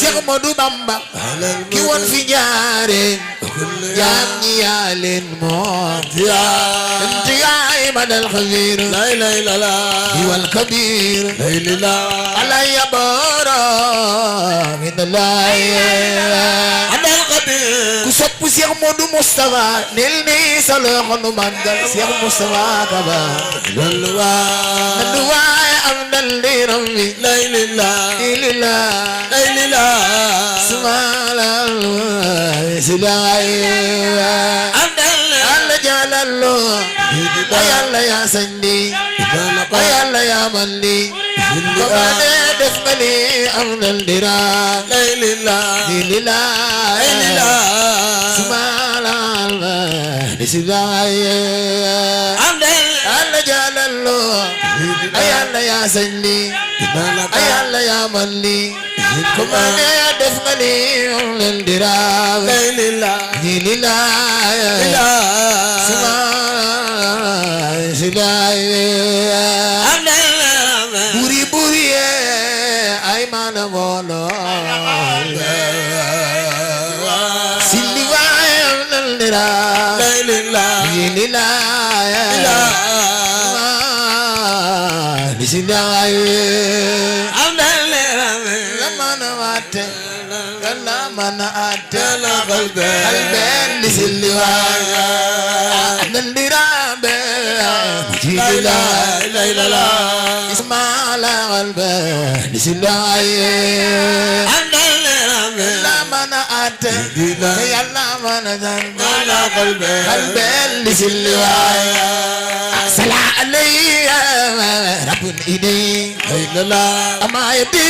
Cheikh Modou Bamba ki woon fi jaare jaam ñi yaa leen moom enti yaay madal xabir la ilaha illallah wal kabir la ilaha alay yabara min lay adal qadir ku sopp Cheikh Modou Moustapha nil ni sa loxo nu màggal Cheikh Moustapha Kaba dalwa am dal di rambi la ilaha la ilaha subhanallah Allah jalallo ayalla ya sandi ayalla ya mandi kamane def mali am dal dira la ilaha subhanallah Allah jalallo ayalla ya sandi ayalla ya mandi kamane def mali am dal dira la ilaha buri buri ay mana bolo sindi waay am nandira disindaay lamana wate lamana ate qalben disindi waay nandira be jidila ismaala qalben disindaay lamana ate yalla mana qalben disindi waay sala alayya rabbul idi ama yadi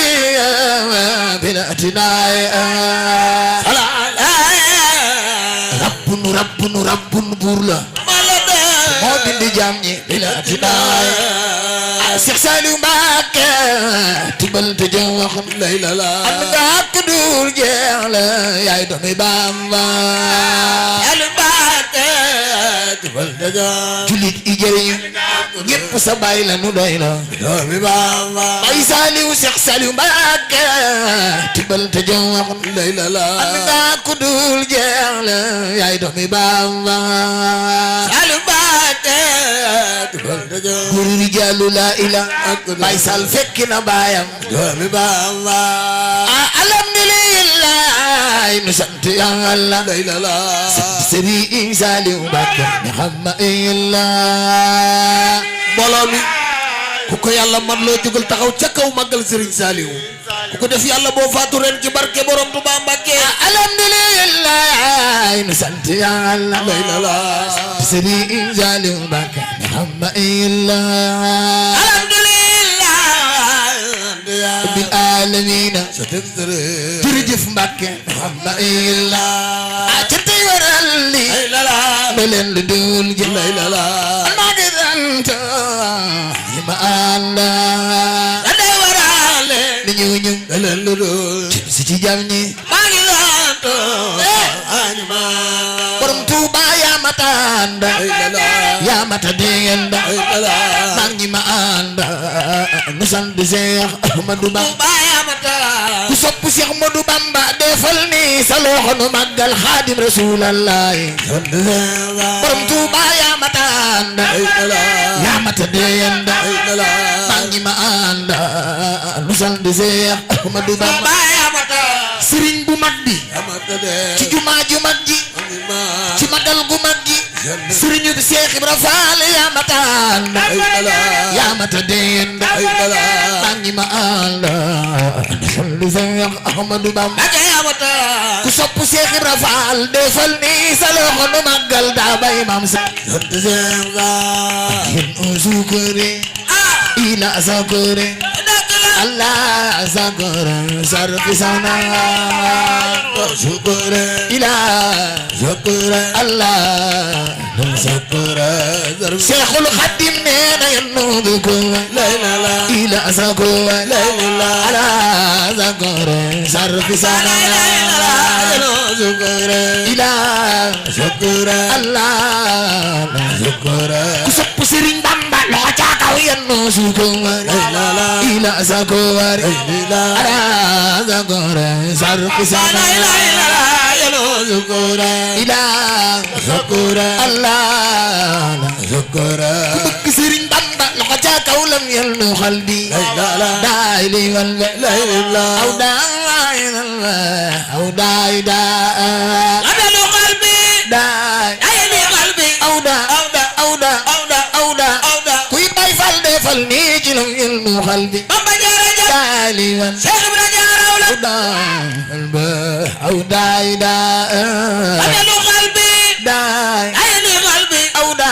bilatinay sala rabbun burla moo bindi jaam ñi bilatinay Cheikh Saliou Mbacké tibal te jox la ilaha am nga ko dul jeex la yaay doomi Bamba julit i jëriñu ñépp sa baay la nu doy la doomi Bamba bay Saliou Cheikh Saliou Mbacké tibal te jox la ilaha am nga ko dul jeex la yaay doomi Bamba Saliou Mbacké tibal te jox guru rijalu la ilaha bay sal fekk na baayam doomi Bamba alhamdulillah nu sant Yàlla la ilaha Serigne Saliou Mbacké ni xam illa mbooloo mi ku ko Yàlla man loo jógal taxaw ca kaw màggal Serigne Saliou ku ko def Yàlla boo faatu ren ci barke borom Tuubaa Mbacké alhamdulillah nu sant Yàlla la ilaha Serigne Saliou Mbacké ni xam illa bil alamin jërëjëf Mbacké xam illa beleen lu dul ji maa ngi sant yi ma ànda day warale ni ñu beleen lu dul si ci jam ñi maa ngi sant anima borom Tuuba yaa mata ànda yaa mata dégenda maa ngi ma ànda nu sant Cheikh Ahmadou Bamba ku sopp Cheikh Modou Bamba defal ni sa loxo nu màggal Xaadim Rasulallah borom Tuuba yaa mata ànda yaa mata dégenda maa ngi ma ànda nu sant Cheikh Ahmadou Bamba sëriñ bu mag bi ci jumaa ju mag ji ci magal gu mag gi sëriñu Cheikh Ibra Fall yaa mata ànda yaa mata dégenda maa ngi ma ànda nu sant Cheikh Ahmadou Bamba ku sopp Cheikh Ibra Fall defal ni sa loxo nu màggal daa bay maam sa yin usukure ila sakure Allah sakure sarfi sana sakure ila sakure Allah sakure Cheikhul Khadim neena yannu ko la ilaha ila sakure la ilaha Allah sakure sarfi sana shukura Allah shukura ku sopp Serigne Bamba lo ca kaw yenno sukowar ila sakowar ala sakowar sarki sana yenno sukowar ila sakowar Allah sakowar bëgg Sëriñ Bamba loxo ca kaw lam yenno xalbi daay wal aw daay aw daay adalu qalbi daay qalbi aw da kuy bay fal defal ni ci lam yenno xalbi Bamba jaraja daali wan Cheikh Ibra jaraw la aw daay adalu qalbi daay qalbi aw da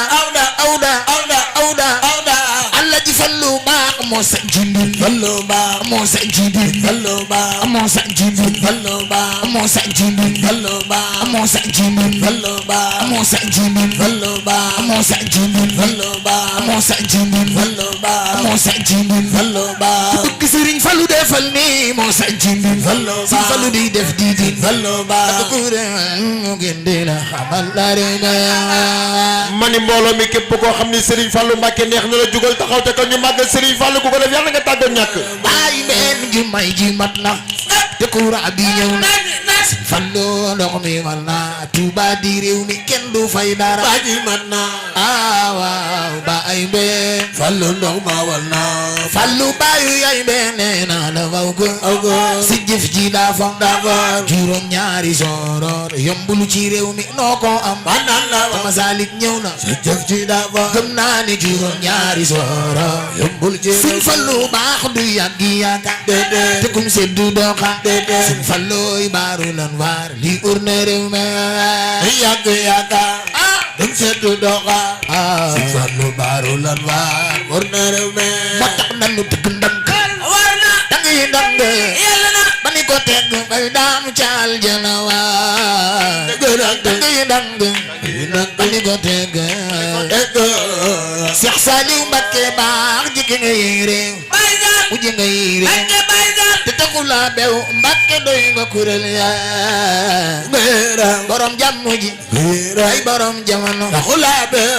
Allah ji fallu baax moo sa jindin fallu baax moo sa jindin fallu baax moo sa jindin fallu baax moo sa jindin fallu baax moo sa jindin fallu baax moo sa jindin fallu baax moo sa jindin fallu baax moo sa jindin fallu baax moo sa jindin fallu baax bëgg Sëriñ Fallu defal ni moo sa jindin fallu baax Sëriñ Fallu di def di fallu baax ko mu gende la xamal la reena mani mbooloo mi képp koo xam ni Serigne Fallou Mbacké neex na la jugal taxaw te ko ñu màggal Serigne Fallou ku ko def yàlla nga tàggoon ñàkk ay men ji may ji mat na te courant bi ñëw na Serigne Fallou ndox mi mal na Touba di réew mi kenn du fay dara ba ji mat na waaw ba ay men Fallou ndox ma wal na Fallou bayu yay men nee na la waw ko si jëf ji dafa juróom ñaari soror yombul ci réew mi noo ko am banan la sama salik ñëw na si jëf ji dafa gëm naa ni juróom ñaari soror yombul ci Serigne Fallou baax du yàggi yàgga te kum seddu doxa Serigne Fallou yi baaru lan waar li urne réew mi yàgg yàgga dem seddu doxa Serigne Fallou baaru lan waar urne réew mi moo tax nanu tëgg ndank war na dang yi ndang yàlla na ba ni ko teg bay daam caal jana waa dang yi ndang ba ni ko teg Cheikh Saliou Mbacké baax jikki nga yi réew mujj nga yi réew te taxula bew Mbacké doy nga kuréel yaa borom jàmm ji ay borom jamono taxula bew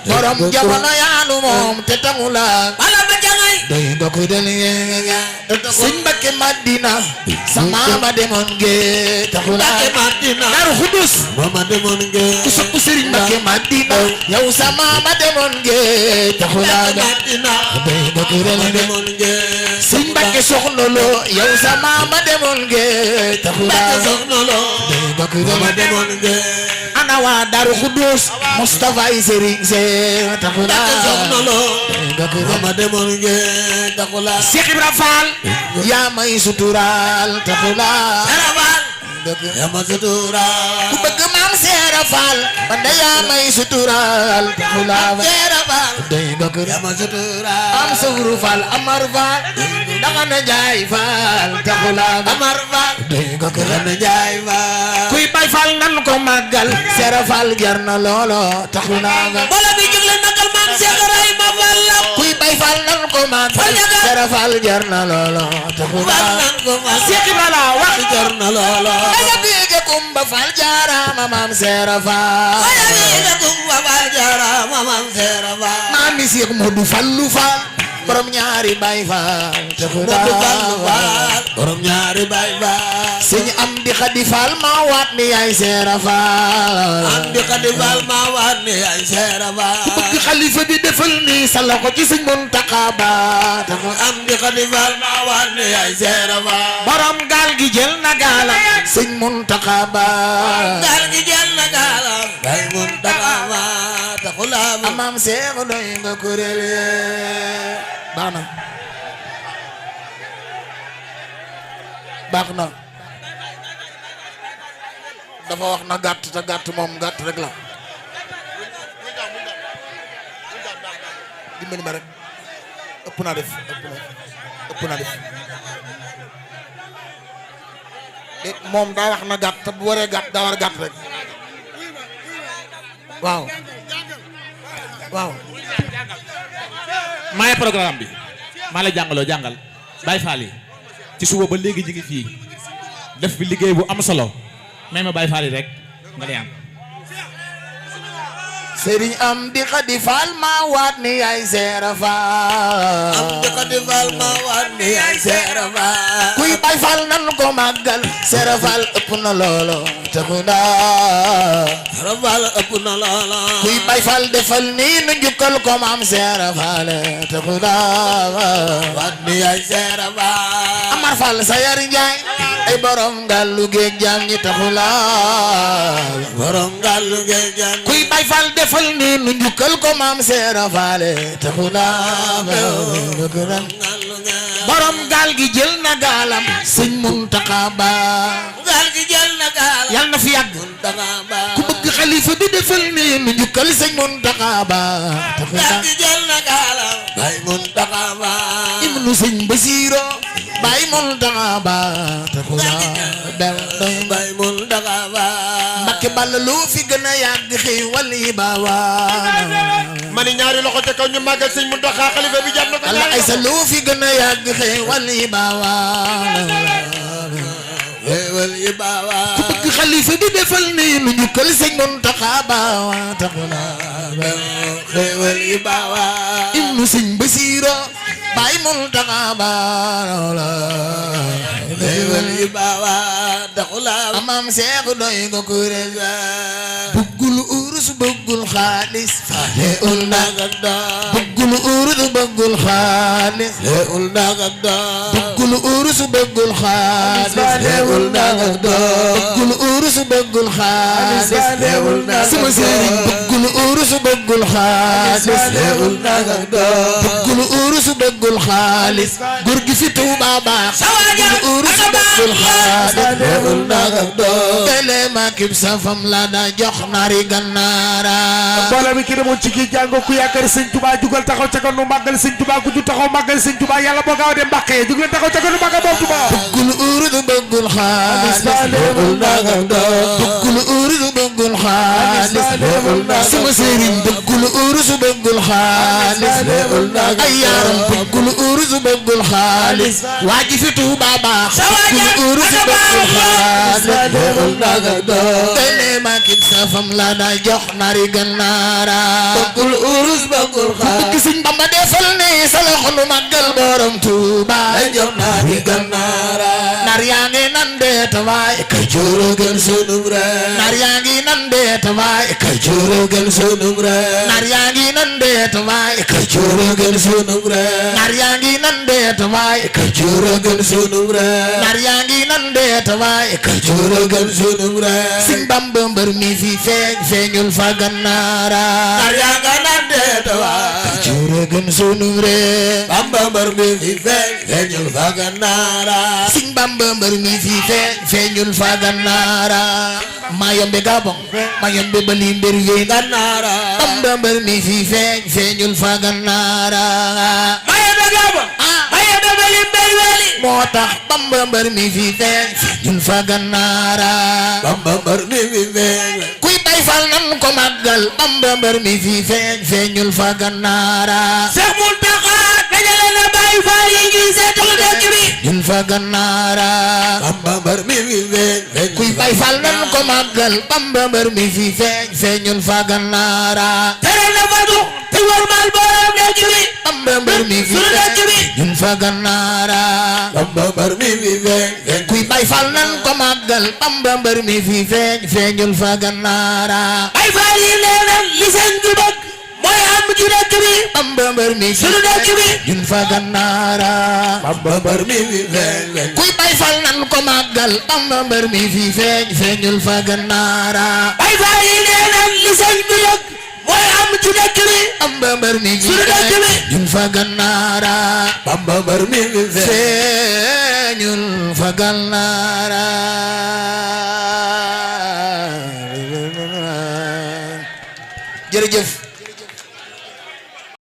borom jamono yaanu moom te taxula bala ba jangay doy nga kuréel yaa Sëñ Mbacké Madina sama ma demoon ge taxula Madina Daaru Xudus mama demoon ngeen ku sopp Sëriñ Mbacké Madina yow sama ma demoon ge taxula Madina doy nga kuréel yaa demoon ngeen Sëñ Mbacké Soxna Lo yow sama ma demoon ge taxula soxna lo doy nga kuréel mama yaa demoon ngeen ana waa Daaru Xudus Moustapha yi Sëriñ se taxula soxna lo doy nga kuréel mama demoon ngeen taxula Cheikh Ibra Fall yaa may sutural taxula yama sutura ku bëgg maam Seera Fall man de yaa may sutural taxula Seera Fall doy nga kuréel yama sutura am Sawru Fall Amar Fall danga na jaay Fall taxula Amar Fall doy nga kuréel na jaay fa kuy bay Fall nan ko màggal Seera Fall jar na loolo taxula bala bi jóg leen màggal maam Cheikh Ibrahima Fall kuy bay Fall nan ko màggal Seera Fall jar na loolo taxula Cheikh Ibra wax jar na loolo aya biige Kumba Fall jaarama maam Seera Fall maam mi Cheikh Modou Fallou Fall borom ñaari bay Fall taxula borom ñaari bay Fall Sëñ Amdi Xadi Fall ma waat ni yaay Seera Fall Amdi Xadi Fall ma waat ni yaay Seera Fall bëgg xalifa bi defal ni sa loxo ci Sëñ Muntaxa Ba Amdi Xadi Fall ma waat ni yaay Seera Fall borom gaal gi jël na gaalam Sëñ Muntaxa Ba gaal gi jël na gaalam Sëñ Muntaxa Ba taxula maam Seex doy nga kuréel baax na baax na dafa wax na gàtt te gàtt moom gàtt rek la dimbali ma rek ëpp naa def moom daa wax na gàtt te bu waree gàtt daa war gàtt rek waaw maay programme bi maa la jàngal Baye Fall yi ci suba ba léegi ñu ngi fii def bi liggéey bu am solo may ma Baye Fall yi rek nga lay am sëriñ am di xadi faal ma waat ni yaay seera faal am di xadi faal ma waat ni yaay seera faal kuy bay faal nan ko màggal seera faal ëpp na loolo taxu naa seera faal ëpp na loolo kuy bay faal defal nii nu njukkal ko maam seera faal taxu naa waat ni yaay seera faal amar faal sa yar njaay ay borom gàllu géej jaam ñi taxu laa borom gàllu géej jaam kuy bay faal defal nii nu njukkal ko maam seera faal taxu naa borom gaal gi jël na gaalam sëñ Muntaxa Ba gaal gi jël na gaal yal na fi yàgg Muntaxa Ba ku bëgg xalifa bi defal nii nu njukkal sëñ Muntaxa Ba gaal gi jël na gaalam bay Muntaxa Ba ibnu sëñ Basiiro bay Muntaxa Ba bay Muntaxa Ba Mbakke Balla loo fi gën a yàgg xéewal yi baawaan mani ñaari loxo ca kaw ñu màggal sëñ Muntaxa xalifa bi jàpp na ko Allah ay sa loo fi gën a yàgg xéewal yi baawaan xéewal yi baawaan ku bëgg xalifa bi defal nii nu njukkal sëñ Muntaxa baawaan taxuna xéewal yi baawaan ibnu sëñ Basiiro bay Muntaxa baawaan xéewal yi baawaan taxula amam seexu doy ko kuréel bëggul urus bëggul xaalis leul naga da bëggul urus bëggul xaalis leul naga da bëggul urus bëggul xaalis leul naga da bëggul urus bëggul xaalis leul naga sama sëriñ bëggul urus bëggul xaalis leul naga da bëggul urus bëggul xaalis góor gi fi Tuuba baax bëggul urus bëggul xaalis leul naga da tele ma kib safam la da jox nari gannaara mbooloo mi ki demoon ci kii jàngo ku yaakaar sëñ Tuubaa jugal taxaw ca kanu màggal sëñ Tuubaa ku ju taxaw màggal sëñ Tuubaa yàlla boo gaaw dem Mbàkke jug leen taxaw ca kanu màggal boobu Tuubaa bëggul urus bëggul xaalis leul naga da bëggul urus bëggul xaalis sama sëriñ bëggul urus bëggul xaalis leul naga ay yaaram bëggul urus bëggul xaalis waa ji fi Tuuba baax bëggul urus bëggul xaalis leul naga da tele ma kib safam la da jox nari gannaara bëggul urus bëggul xaalis bëgg Sëñ Bamba defal ne sa loxo nu màggal borom Tuuba ay jox naari gannaara nar yaa ngi nan de tawaay ka Kajoor gën sunum réew nar yaa ngi nan de tawaay ka Kajoor gën sunum réew nar yaa ngi nan de tawaay ka Kajoor gën sunum réew nar yaa ngi nan de tawaay ka Kajoor gën sunum réew nar yaa ngi nan de tawaay ka Kajoor gën sunum réew Sëñ Bamba mbër mi fi feeñ feeñul fa gannaara nar yaa nga naan dee tawaay Kajoor gën sunu réew Bamba mbër mi fi feeñul fa gannaara Sëñ Bamba mbër mi fi feeñ feeñul fa gannaara maa yombe Gabon maa yombe bali mbir yi gannaara Bamba mbër mi fi feeñ feeñul fa gannaara maye da Gabon maye da bali mbir weli moo tax Bamba mbër mi fi feeñ feeñul fa gannaara Bamba mbër mi fi feeñ kuy bay fal nan ko màggal Bamba mbër mi fi feeñ feeñul fa gannaara Seex Muntaxa dajale na Baay Faal yi ngi seetal dëkk bi ñun fa gannaara Bamba mbër mi fi feeñ kuy bay fal nan ko màggal Bamba mbër mi fi feeñ feeñul fa gannaara tere na fa dux te warmal borom dëkk bi Bamba mbër mi fi sunu dëkk bi feeñ ñun fa gannaara Bamba mbër mi fi feeñ kuy bay fal nan ko màggal Bamba mbër mi fi feeñ feeñul fa gannaara Baay Faal yi nee na li sëñ bi bëgg mooy am ci dëkk bi Bamba mbër mi fi sunu dëkk bi ñun fa gannaara Bamba mbër mi fi feeñ kuy bay fal nan ko màggal Bamba mbër mi fi feeñ feeñul fa gannaara Baay Faal yi nee na li sëñ bi bëgg mooy am ci dëkk bi Bamba mbër mi fi sunu dëkk bi ñun fa gannaara Bamba mbër mi fi feeñ feeñul fa gannaara jërëjëf